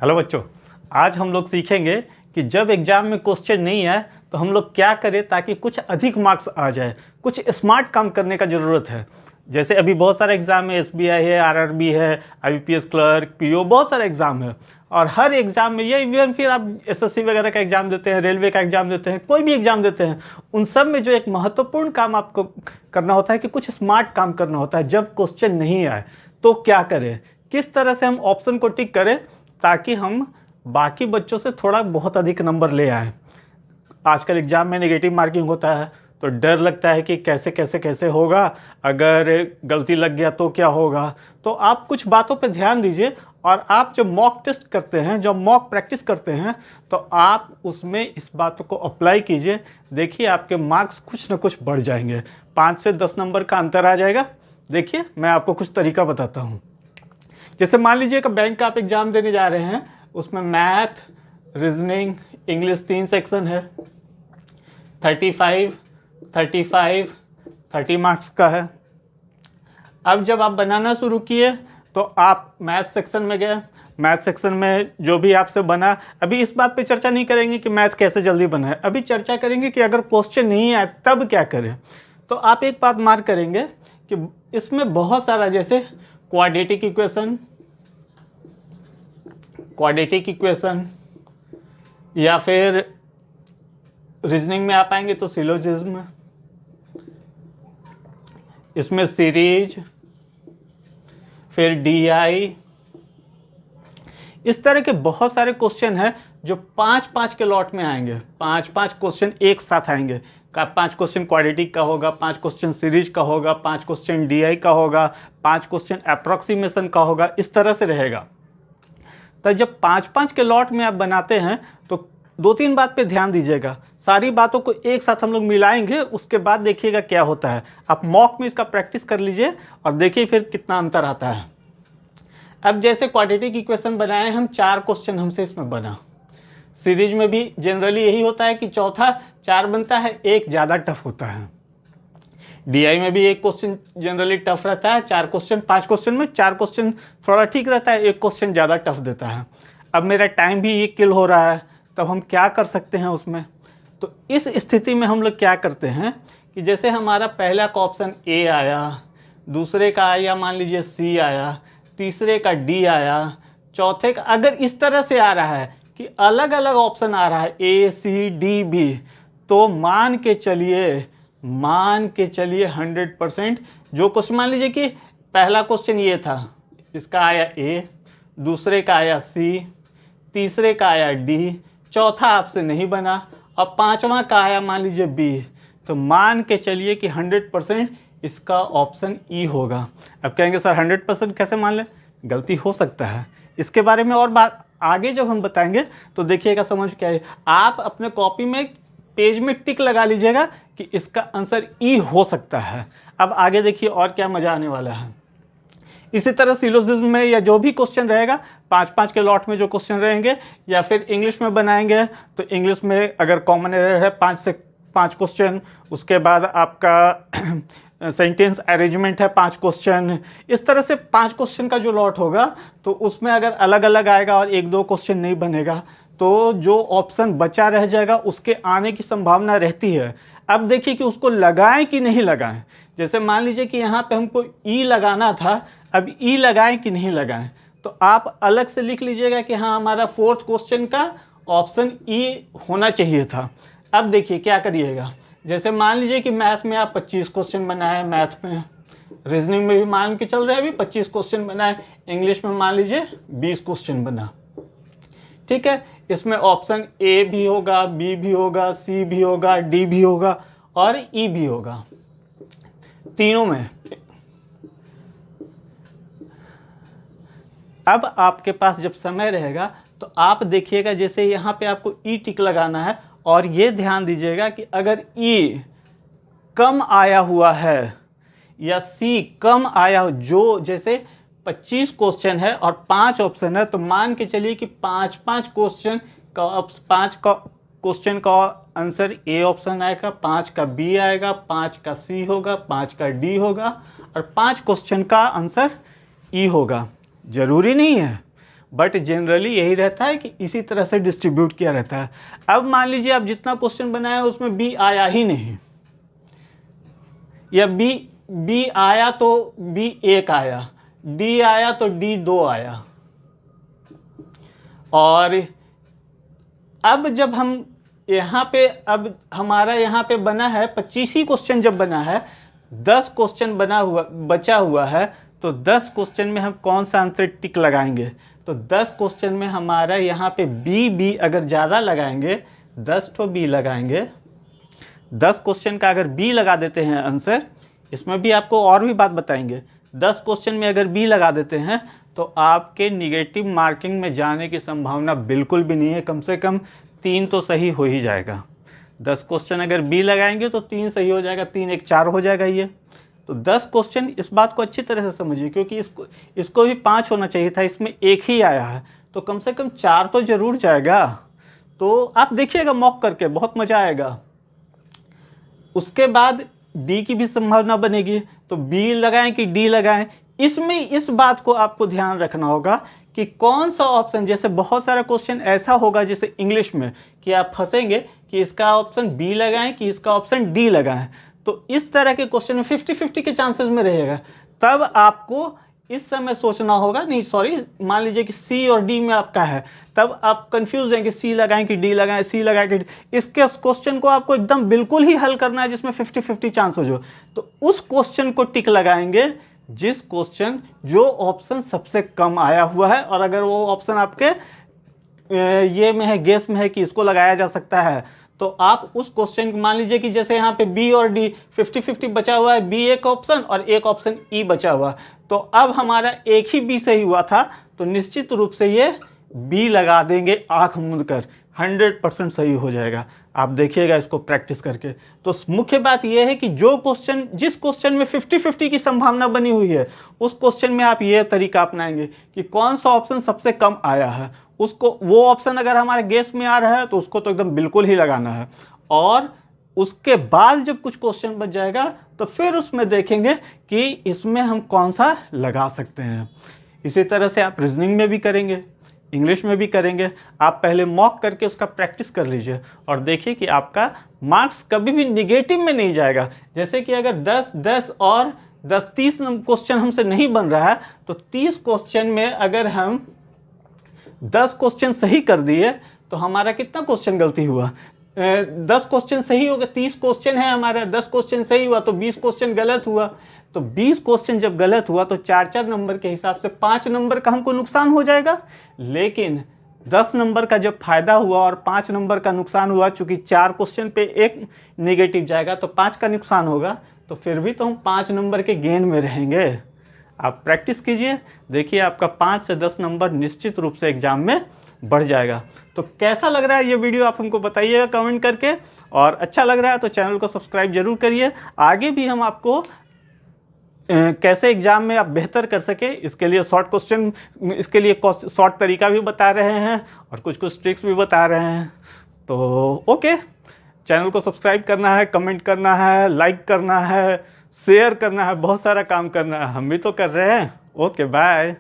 Hello बच्चों, आज हम लोग सीखेंगे कि जब एग्ज़ाम में क्वेश्चन नहीं आए तो हम लोग क्या करें ताकि कुछ अधिक मार्क्स आ जाए। कुछ स्मार्ट काम करने का ज़रूरत है। जैसे अभी बहुत सारे एग्ज़ाम है, एसबीआई है, आरआरबी है, आईबीपीएस क्लर्क, पीओ, बहुत सारे एग्ज़ाम है। और हर एग्ज़ाम में ये इवन फिर आप एसएससी वगैरह का एग्ज़ाम देते हैं, रेलवे का एग्ज़ाम देते हैं, कोई भी एग्ज़ाम देते हैं, उन सब में जो एक महत्वपूर्ण काम आपको करना होता है कि कुछ स्मार्ट काम करना होता है। जब क्वेश्चन नहीं आए तो क्या करें, किस तरह से हम ऑप्शन को टिक करें ताकि हम बाकी बच्चों से थोड़ा बहुत अधिक नंबर ले आए। आजकल एग्ज़ाम में नेगेटिव मार्किंग होता है तो डर लगता है कि कैसे होगा, अगर गलती लग गया तो क्या होगा। तो आप कुछ बातों पे ध्यान दीजिए और आप जब मॉक टेस्ट करते हैं, जब मॉक प्रैक्टिस करते हैं, तो आप उसमें इस बात को अप्लाई कीजिए। देखिए आपके मार्क्स कुछ ना कुछ बढ़ जाएंगे, 5 से 10 नंबर का अंतर आ जाएगा। देखिए मैं आपको कुछ तरीका बताता हूँ। जैसे मान लीजिए कि बैंक का आप एग्ज़ाम देने जा रहे हैं, उसमें मैथ, रीजनिंग, इंग्लिश 3 सेक्शन है, 30 मार्क्स का है। अब जब आप बनाना शुरू किए तो आप मैथ सेक्शन में गए। मैथ सेक्शन में जो भी आपसे बना, अभी इस बात पे चर्चा नहीं करेंगे कि मैथ कैसे जल्दी बना है, अभी चर्चा करेंगे कि अगर क्वेश्चन नहीं आए तब क्या करें। तो आप एक बात मार्क करेंगे कि इसमें बहुत सारा, जैसे क्वाड्रेटिक इक्वेशन, या फिर रीजनिंग में आप आएंगे तो सिलोजिज्म, इसमें सीरीज, फिर डीआई, इस तरह के बहुत सारे क्वेश्चन हैं जो 5-5 के लॉट में आएंगे। 5-5 क्वेश्चन एक साथ आएंगे। 5 क्वेश्चन क्वाड्रेटिक का होगा, 5 क्वेश्चन सीरीज का होगा, 5 क्वेश्चन डीआई का होगा, 5 क्वेश्चन अप्रॉक्सीमेशन का होगा, इस तरह से रहेगा। तो जब 5-5 के लॉट में आप बनाते हैं तो 2-3 बात पे ध्यान दीजिएगा। सारी बातों को एक साथ हम लोग मिलाएंगे, उसके बाद देखिएगा क्या होता है। आप मॉक में इसका प्रैक्टिस कर लीजिए और देखिए फिर कितना अंतर आता है। अब जैसे क्वाड्रेटिक इक्वेशन बनाए हम, 4 क्वेश्चन हमसे इसमें बना। सीरीज में भी जनरली यही होता है कि चौथा 4 बनता है, एक ज़्यादा टफ होता है। डीआई में भी एक क्वेश्चन जनरली टफ रहता है, 4 क्वेश्चन, 5 क्वेश्चन में 4 क्वेश्चन थोड़ा ठीक रहता है, एक क्वेश्चन ज़्यादा टफ देता है। अब मेरा टाइम भी ये किल हो रहा है, तब हम क्या कर सकते हैं उसमें। तो इस स्थिति में हम लोग क्या करते हैं कि जैसे हमारा पहला का ऑप्शन ए आया, दूसरे का आया मान लीजिए सी आया, तीसरे का डी आया, चौथे का, अगर इस तरह से आ रहा है कि अलग अलग ऑप्शन आ रहा है ए सी डी बी, तो मान के चलिए 100% जो क्वेश्चन, मान लीजिए कि पहला क्वेश्चन ये था, इसका आया ए, दूसरे का आया सी, तीसरे का आया डी, चौथा आपसे नहीं बना, और 5वां का आया मान लीजिए बी, तो मान के चलिए कि 100% इसका ऑप्शन ई होगा। अब कहेंगे सर 100% कैसे मान लें, गलती हो सकता है। इसके बारे में और बात आगे जब हम बताएंगे तो देखिएगा समझ क्या है। आप अपने कॉपी में पेज में टिक लगा लीजिएगा कि इसका आंसर ई हो सकता है। अब आगे देखिए और क्या मज़ा आने वाला है। इसी तरह सिलोजिज्म में या जो भी क्वेश्चन रहेगा, 5-5 के लॉट में जो क्वेश्चन रहेंगे, या फिर इंग्लिश में बनाएंगे तो इंग्लिश में अगर कॉमन एरर है 5 से 5 क्वेश्चन, उसके बाद आपका सेंटेंस अरेंजमेंट है 5 क्वेश्चन, इस तरह से 5 क्वेश्चन का जो लॉट होगा तो उसमें अगर अलग अलग आएगा और 1-2 क्वेश्चन नहीं बनेगा तो जो ऑप्शन बचा रह जाएगा उसके आने की संभावना रहती है। अब देखिए कि उसको लगाएं कि नहीं लगाएं। जैसे मान लीजिए कि यहाँ पे हमको ई लगाना था, अब ई लगाएं कि नहीं लगाएं, तो आप अलग से लिख लीजिएगा कि हाँ हमारा 4th क्वेश्चन का ऑप्शन ई होना चाहिए था। अब देखिए क्या करिएगा, जैसे मान लीजिए कि मैथ में आप 25 क्वेश्चन बनाए, मैथ में, रीजनिंग में भी मान के चल रहे हैं अभी 25 क्वेश्चन बनाए, इंग्लिश में मान लीजिए 20 क्वेश्चन बना, ठीक है। इसमें ऑप्शन ए भी होगा, बी भी होगा, सी भी होगा, डी भी होगा और ई भी होगा, तीनों में। अब आपके पास जब समय रहेगा तो आप देखिएगा, जैसे यहाँ पे आपको ई टिक लगाना है, और ये ध्यान दीजिएगा कि अगर ई कम आया हुआ है या सी कम आया हो, जो जैसे 25 क्वेश्चन है और 5 ऑप्शन है, तो मान के चलिए कि 5-5 क्वेश्चन का 5 का क्वेश्चन का आंसर ए ऑप्शन आएगा, 5 का बी आएगा, 5 का सी होगा, 5 का डी होगा और 5 क्वेश्चन का आंसर ई होगा। ज़रूरी नहीं है, बट जनरली यही रहता है कि इसी तरह से डिस्ट्रीब्यूट किया रहता है। अब मान लीजिए आप जितना क्वेश्चन बनाया उसमें बी आया ही नहीं, या बी आया तो बी 1 आया, डी आया तो डी 2 आया। और अब जब हम यहाँ पे, अब हमारा यहाँ पे बना है 25 ही क्वेश्चन, जब बना है 10 क्वेश्चन बचा हुआ है, तो 10 क्वेश्चन में हम कौन सा आंसर टिक लगाएंगे? तो 10 क्वेश्चन में हमारा यहाँ पे बी अगर ज़्यादा लगाएंगे, 10 तो बी लगाएंगे, 10 क्वेश्चन का अगर बी लगा देते हैं आंसर, इसमें भी आपको और भी बात बताएंगे। 10 क्वेश्चन में अगर बी लगा देते हैं तो आपके निगेटिव मार्किंग में जाने की संभावना बिल्कुल भी नहीं है, कम से कम 3 तो सही हो ही जाएगा। 10 क्वेश्चन अगर बी लगाएंगे तो 3 सही हो जाएगा, 3 1 4 हो जाएगा ये। तो 10 क्वेश्चन, इस बात को अच्छी तरह से समझिए, क्योंकि इसको भी 5 होना चाहिए था, इसमें 1 ही आया है, तो कम से कम 4 तो ज़रूर जाएगा। तो आप देखिएगा मॉक करके, बहुत मज़ा आएगा। उसके बाद डी की भी संभावना बनेगी, तो बी लगाएं कि डी लगाएं, इसमें इस बात को आपको ध्यान रखना होगा कि कौन सा ऑप्शन, जैसे बहुत सारा क्वेश्चन ऐसा होगा जैसे इंग्लिश में कि आप फंसेंगे कि इसका ऑप्शन बी लगाएं कि इसका ऑप्शन डी लगाएं। तो इस तरह के क्वेश्चन में 50-50 के चांसेस में रहेगा। तब आपको इस समय सोचना होगा, नहीं सॉरी, मान लीजिए कि सी और डी में आपका है, तब आप कंफ्यूज हैं कि सी लगाएं कि डी लगाएं, सी लगाएं कि इसके क्वेश्चन को आपको एकदम बिल्कुल ही हल करना है जिसमें 50-50 चांस हो जो, तो उस क्वेश्चन को टिक लगाएंगे जिस क्वेश्चन जो ऑप्शन सबसे कम आया हुआ है, और अगर वो ऑप्शन आपके ये में है, गेस में है कि इसको लगाया जा सकता है, तो आप उस क्वेश्चन, मान लीजिए कि जैसे यहाँ पे बी और डी 50-50 बचा हुआ है, बी एक ऑप्शन और एक ऑप्शन ई बचा हुआ, तो अब हमारा एक ही बी सही हुआ था, तो निश्चित रूप से ये बी लगा देंगे आँख मूंद कर, 100% सही हो जाएगा। आप देखिएगा इसको प्रैक्टिस करके। तो मुख्य बात यह है कि जो क्वेश्चन, जिस क्वेश्चन में 50-50 की संभावना बनी हुई है, उस क्वेश्चन में आप ये तरीका अपनाएंगे कि कौन सा ऑप्शन सबसे कम आया है, उसको, वो ऑप्शन अगर हमारे गेस में आ रहा है तो उसको तो एकदम बिल्कुल ही लगाना है। और उसके बाद जब कुछ क्वेश्चन बच जाएगा तो फिर उसमें देखेंगे कि इसमें हम कौन सा लगा सकते हैं। इसी तरह से आप रीजनिंग में भी करेंगे, इंग्लिश में भी करेंगे। आप पहले मॉक करके उसका प्रैक्टिस कर लीजिए और देखिए कि आपका मार्क्स कभी भी निगेटिव में नहीं जाएगा। जैसे कि अगर 10 और 30 क्वेश्चन हमसे नहीं बन रहा है, तो 30 क्वेश्चन में अगर हम 10 क्वेश्चन सही कर दिए तो हमारा कितना क्वेश्चन गलती हुआ? 10 क्वेश्चन सही हो गए, 30 क्वेश्चन है हमारा, 10 क्वेश्चन सही हुआ तो 20 क्वेश्चन गलत हुआ। तो 20 क्वेश्चन जब गलत हुआ तो 4-4 नंबर के हिसाब से 5 नंबर का हमको नुकसान हो जाएगा। लेकिन 10 नंबर का जब फायदा हुआ और 5 नंबर का नुकसान हुआ, चूंकि 4 क्वेश्चन पे 1 नेगेटिव जाएगा तो 5 का नुकसान होगा, तो फिर भी तो हम 5 नंबर के गेन में रहेंगे। आप प्रैक्टिस कीजिए, देखिए आपका 5 से 10 नंबर निश्चित रूप से एग्जाम में बढ़ जाएगा। तो कैसा लग रहा है ये वीडियो आप हमको बताइएगा कमेंट करके, और अच्छा लग रहा है तो चैनल को सब्सक्राइब जरूर करिए। आगे भी हम आपको कैसे एग्जाम में आप बेहतर कर सके, इसके लिए शॉर्ट क्वेश्चन, इसके लिए शॉर्ट तरीका भी बता रहे हैं और कुछ ट्रिक्स भी बता रहे हैं। तो ओके, चैनल को सब्सक्राइब करना है, कमेंट करना है, लाइक करना है, शेयर करना है, बहुत सारा काम करना है, हम भी तो कर रहे हैं। Okay bye.